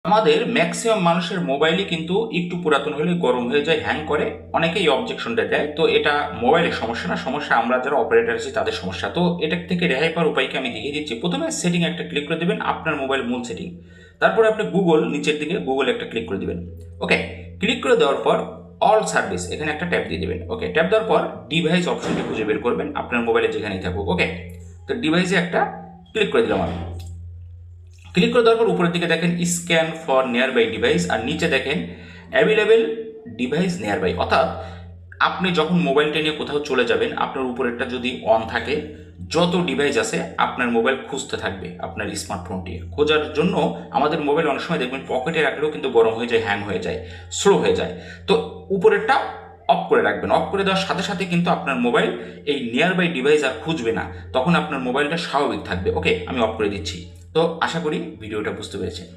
আমাদের ম্যাক্সিমাম মানুষের মোবাইলই কিন্তু একটু পুরাতন হলে গরম হয়ে যায়, হ্যাং করে। অনেকেই অবজেকশনটা দেয়, তো এটা মোবাইলের সমস্যা না, সমস্যা আমরা যারা অপারেটর আছি তাদের সমস্যা। তো এটা থেকে রেহাই পাওয়ার উপায়কে আমি দেখিয়ে দিচ্ছি। প্রথমে সেটিং একটা ক্লিক করে দেবেন, আপনার মোবাইল মূল সেটিং। তারপরে আপনি গুগল, নিচের দিকে গুগল একটা ক্লিক করে দিবেন। ওকে, ক্লিক করে দেওয়ার পর অল সার্ভিস এখানে একটা ট্যাপ দিয়ে দেবেন। ওকে, ট্যাপ দেওয়ার পর ডিভাইস অপশনটি খুঁজে বের করবেন আপনার মোবাইলে যেখানেই থাকুক। ওকে, তো ডিভাইসে একটা ক্লিক করে দিলাম আমি। ক্লিক করে দেওয়ার পর উপরের দিকে দেখেন scan for nearby device, আর নিচে দেখেন অ্যাভেলেবেল ডিভাইস নিয়ার বাই। অর্থাৎ আপনি যখন মোবাইলটা নিয়ে কোথাও চলে যাবেন, আপনার উপরেরটা যদি অন থাকে, যত ডিভাইস আছে আপনার মোবাইল খুঁজতে থাকবে। আপনার স্মার্টফোনটি খোঁজার জন্য আমাদের মোবাইল অনেক সময় দেখবেন পকেটে রাখলেও কিন্তু গরম হয়ে যায়, হ্যাং হয়ে যায়, স্লো হয়ে যায়। তো উপরেরটা অফ করে রাখবেন। অফ করে দেওয়ার সাথে সাথে কিন্তু আপনার মোবাইল এই নিয়ার বাই ডিভাইস আর খুঁজবে না, তখন আপনার মোবাইলটা স্বাভাবিক থাকবে। ওকে, আমি অফ করে দিচ্ছি। তো আশা করি ভিডিওটা বুঝতে পেরেছেন।